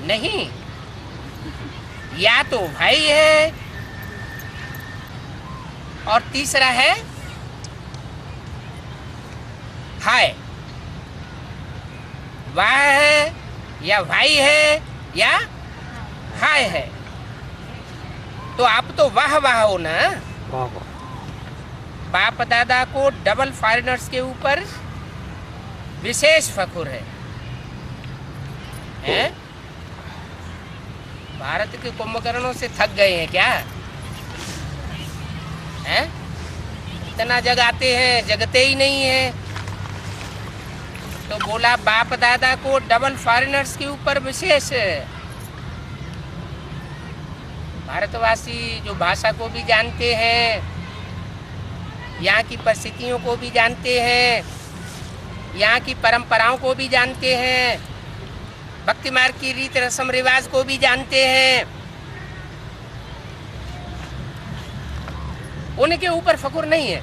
नहीं, या तो भाई है और तीसरा है हाय। वाह है या भाई है या हाय है। तो आप तो वाह वाह हो ना। बाप दादा को डबल फॉरेनर्स के ऊपर विशेष फख्र है, हैं? भारत के कुंभकर्णों से थक गए हैं क्या? हैं? इतना जगाते हैं, जगते ही नहीं है। तो बोला बाप दादा को डबल फॉरेनर्स के ऊपर विशेष। भारतवासी जो भाषा को भी जानते हैं, यहाँ की परिस्थितियों को भी जानते हैं, यहाँ की परंपराओं को भी जानते हैं, भक्ति मार्ग की रीत रस्म रिवाज को भी जानते हैं, उनके ऊपर फख्र नहीं है।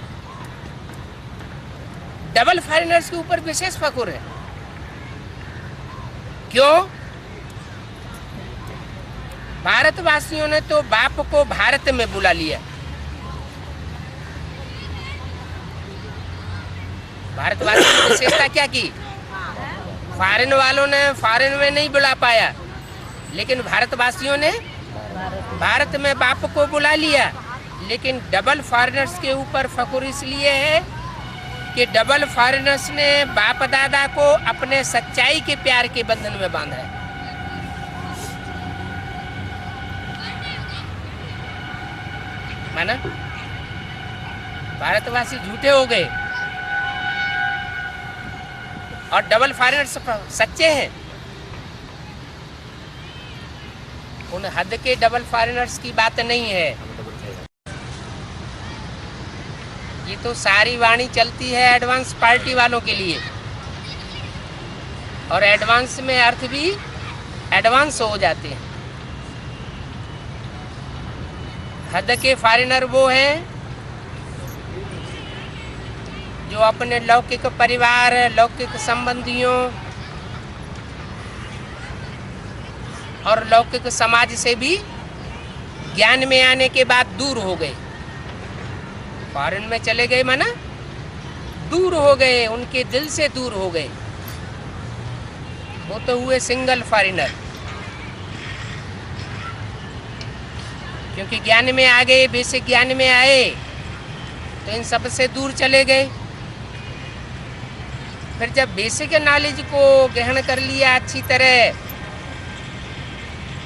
डबल फॉरेनर्स के ऊपर विशेष फख्र है। क्यों? भारतवासियों ने तो बाप को भारत में बुला लिया। भारतवासियों की विशेषता क्या की? फॉरेन वालों ने फॉरेन में नहीं बुला पाया, लेकिन भारतवासियों ने भारत में बाप को बुला लिया। लेकिन डबल फॉरेनर्स के ऊपर फख्र इसलिए है कि डबल फॉरेनर्स ने बाप दादा को अपने सच्चाई के प्यार के बंधन में बांधा है। माना? भारतवासी झूठे हो गए और डबल फॉरेनर्स सच्चे हैं। उन हद के डबल फॉरेनर्स की बात नहीं है। ये तो सारी वाणी चलती है एडवांस पार्टी वालों के लिए, और एडवांस में अर्थ भी एडवांस हो जाते हैं। हद के फॉरेनर वो हैं जो अपने लौकिक परिवार, लौकिक संबंधियों और लौकिक समाज से भी ज्ञान में आने के बाद दूर हो गए। फॉरेन में चले गए माना दूर हो गए, उनके दिल से दूर हो गए। वो तो हुए सिंगल फॉरेनर, क्योंकि ज्ञान में आ गए, बेसिक ज्ञान में आए तो इन सब से दूर चले गए। फिर जब बेसिक नॉलेज को ग्रहण कर लिया अच्छी तरह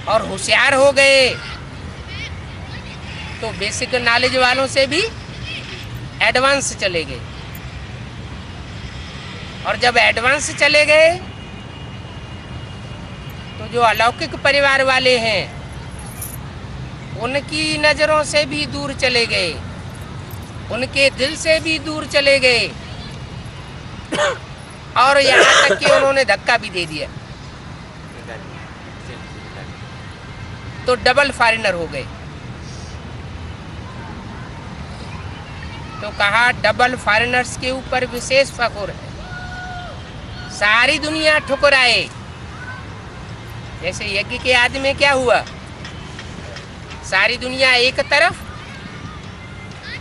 और होशियार हो गए, तो बेसिक नॉलेज वालों से भी एडवांस चले गए। और जब एडवांस चले गए तो जो अलौकिक परिवार वाले हैं उनकी नज़रों से भी दूर चले गए, उनके दिल से भी दूर चले गए, और यहाँ तक कि उन्होंने धक्का भी दे दिया, तो डबल फॉरेनर हो गए। तो कहा डबल फॉरेनर्स के ऊपर विशेष फख्र है। सारी दुनिया ठुकराए। जैसे यज्ञ के आदि में क्या हुआ? सारी दुनिया एक तरफ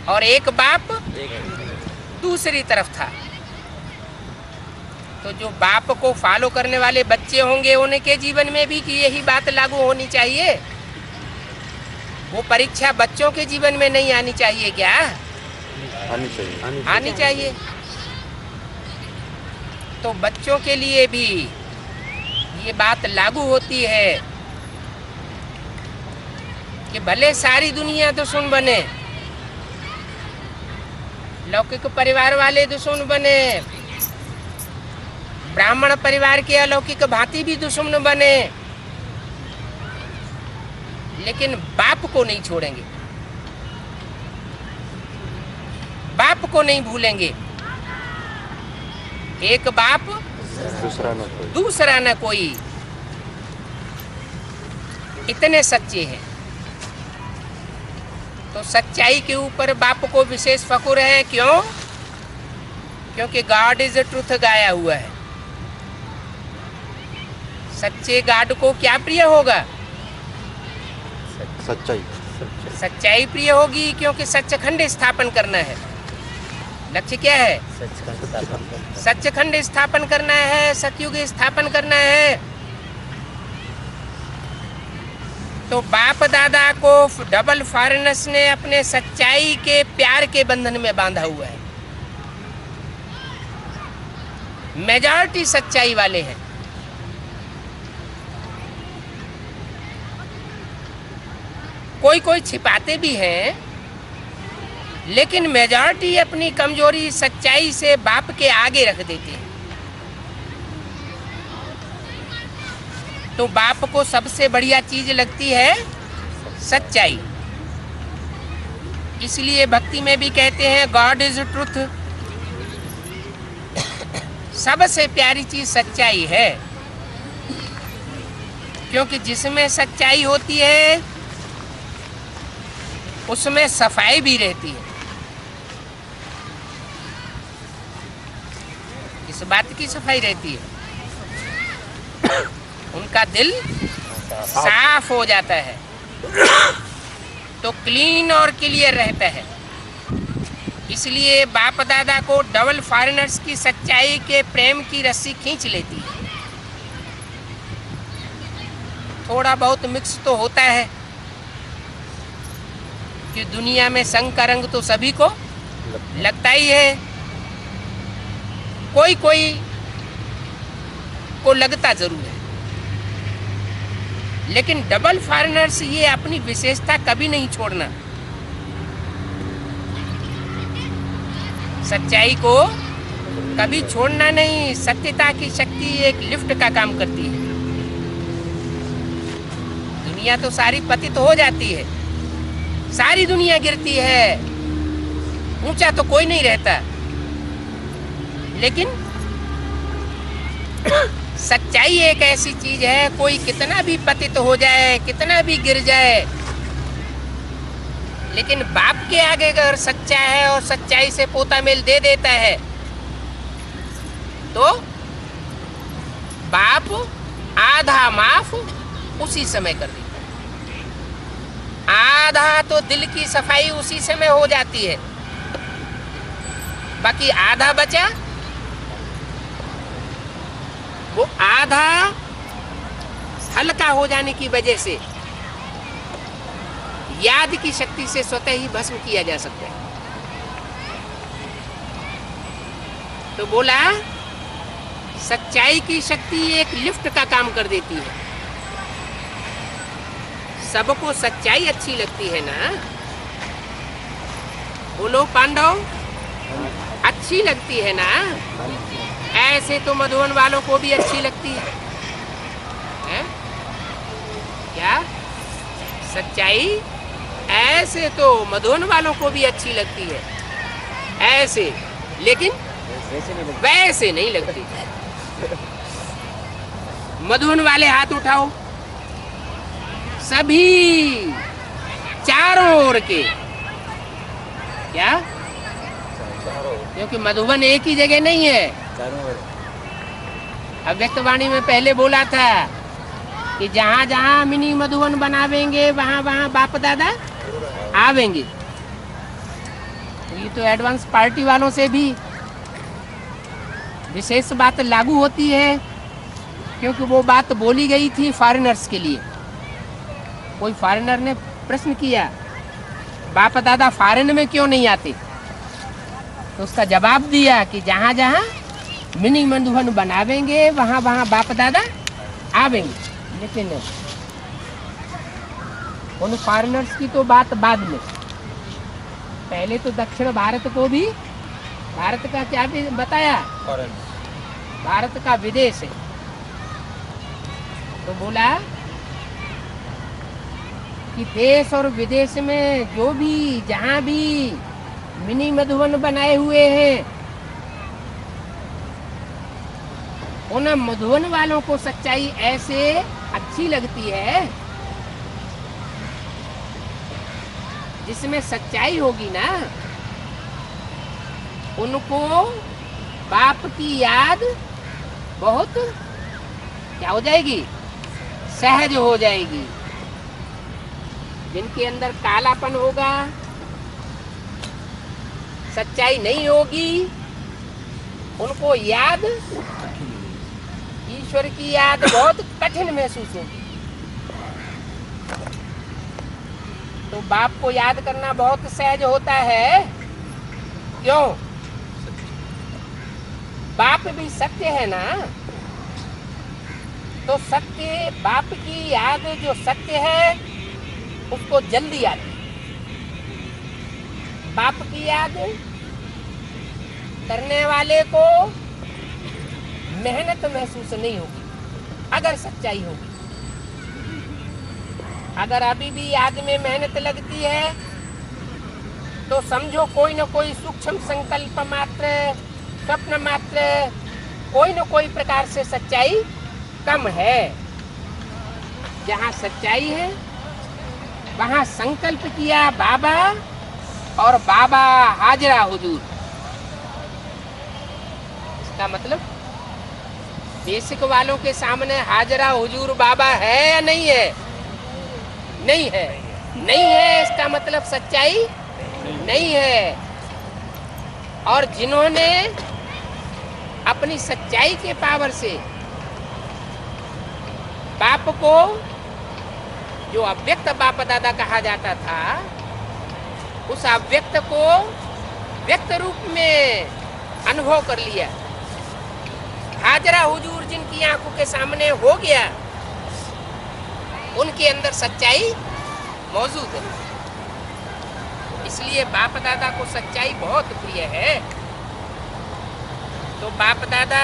और एक बाप दूसरी तरफ था। तो जो बाप को फॉलो करने वाले बच्चे होंगे उनके जीवन में भी कि यही बात लागू होनी चाहिए। वो परीक्षा बच्चों के जीवन में नहीं आनी चाहिए क्या? आनी चाहिए। तो बच्चों के लिए भी ये बात लागू होती है कि भले सारी दुनिया दुश्मन बने, लौकिक परिवार वाले दुश्मन बने, ब्राह्मण परिवार के अलौकिक भांति भी दुश्मन बने, लेकिन बाप को नहीं छोड़ेंगे, बाप को नहीं भूलेंगे। एक बाप दूसरा न कोई, इतने सच्चे हैं। तो सच्चाई के ऊपर बाप को विशेष फख्र है। क्यों? क्योंकि गॉड इज ट्रुथ गाया हुआ है। सच्चे गार्ड को क्या प्रिय होगा? सच्चाई। सच्चाई प्रिय होगी, क्योंकि सचखंड स्थापन करना है। लक्ष्य क्या है? सचखंड स्थापन करना है, सतयुग स्थापन करना है। तो बाप दादा को डबल फॉरेनर्स ने अपने सच्चाई के प्यार के बंधन में बांधा हुआ है। मेजॉरिटी सच्चाई वाले हैं। कोई कोई छिपाते भी हैं, लेकिन मेजॉरिटी अपनी कमजोरी सच्चाई से बाप के आगे रख देते हैं। तो बाप को सबसे बढ़िया चीज लगती है सच्चाई। इसलिए भक्ति में भी कहते हैं गॉड इज ट्रुथ। सबसे प्यारी चीज सच्चाई है, क्योंकि जिसमें सच्चाई होती है उसमें सफाई भी रहती है। इस बात की सफाई रहती है, उनका दिल साफ हो जाता है, तो क्लीन और क्लियर रहता है। इसलिए बाप दादा को डबल फॉरेनर्स की सच्चाई के प्रेम की रस्सी खींच लेती है। थोड़ा बहुत मिक्स तो होता है कि दुनिया में संग का रंग तो सभी को लगता ही है, कोई कोई को लगता जरूर है। लेकिन डबल फॉरेनर्स ये अपनी विशेषता कभी नहीं छोड़ना। सच्चाई को कभी छोड़ना नहीं। सत्यता की शक्ति एक लिफ्ट का काम करती है। दुनिया तो सारी पतित हो जाती है, सारी दुनिया गिरती है, ऊंचा तो कोई नहीं रहता, लेकिन सच्चाई एक ऐसी चीज है, कोई कितना भी पतित हो जाए, कितना भी गिर जाए, लेकिन बाप के आगे अगर सच्चा है और सच्चाई से पोता मेल दे देता है, तो बाप आधा माफ उसी समय कर देता है। आधा तो दिल की सफाई उसी समय हो जाती है, बाकी आधा बचा, वो आधा हल्का हो जाने की वजह से याद की शक्ति से स्वतः ही भस्म किया जा सकता है। तो बोला सच्चाई की शक्ति एक लिफ्ट का काम कर देती है। सबको सच्चाई अच्छी लगती है ना? बोलो पांडव, अच्छी लगती है ना? ऐसे तो मधुबन वालों को भी अच्छी लगती है? क्या सच्चाई ऐसे तो मधुबन वालों को भी अच्छी लगती है, ऐसे, लेकिन वैसे नहीं लगती। मधुबन वाले हाथ उठाओ, सभी चारों ओर के। क्या? क्योंकि मधुबन एक ही जगह नहीं है। अव्यक्तवाणी में पहले बोला था कि जहाँ जहाँ मिनी मधुबन बनावेंगे वहाँ वहाँ बाप दादा आवेंगे। ये तो एडवांस पार्टी वालों से भी विशेष बात लागू होती है, क्योंकि वो बात बोली गई थी फॉरेनर्स के लिए। कोई फॉरेनर ने प्रश्न किया बाप दादा फॉरेन में क्यों नहीं आते, तो उसका जवाब दिया कि जहाँ जहाँ मिनी मधुबन बनावेंगे वहाँ वहाँ बाप दादा आवेंगे। लेकिन उन फॉरेनर्स की तो बात बाद में, पहले तो दक्षिण भारत को भी, भारत का क्या भी बताया, भारत का विदेश है। तो बोला कि देश और विदेश में जो भी जहाँ भी मिनी मधुबन बनाए हुए हैं, उन मधुबन वालों को सच्चाई ऐसे अच्छी लगती है, जिसमें सच्चाई होगी ना, उनको बाप की याद बहुत क्या हो जाएगी? सहज हो जाएगी। जिनके अंदर कालापन होगा, सच्चाई नहीं होगी, उनको याद, ईश्वर की याद बहुत कठिन महसूस होगी। तो बाप को याद करना बहुत सहज होता है। क्यों? बाप भी सत्य है ना। तो सत्य, बाप की याद जो सत्य है उसको जल्दी आती। बाप की याद करने वाले को मेहनत महसूस नहीं होगी अगर सच्चाई होगी। अगर अभी भी याद में मेहनत लगती है तो समझो कोई न कोई सूक्ष्म संकल्प मात्र, स्वप्न मात्र, कोई न कोई प्रकार से सच्चाई कम है। जहाँ सच्चाई है वहाँ संकल्प किया बाबा और बाबा हाजरा हुजूर। इसका मतलब बेसिक वालों के सामने हाजरा हुजूर बाबा है या नहीं है? नहीं है। नहीं है इसका मतलब सच्चाई नहीं है। और जिन्होंने अपनी सच्चाई के पावर से बाप को, जो अव्यक्त बाप दादा कहा जाता था, उस अव्यक्त को व्यक्त रूप में अनुभव कर लिया, हाजरा हुजूर जिनकी आंखों के सामने हो गया, उनके अंदर सच्चाई मौजूद है। इसलिए बाप दादा को सच्चाई बहुत प्रिय है। तो बाप दादा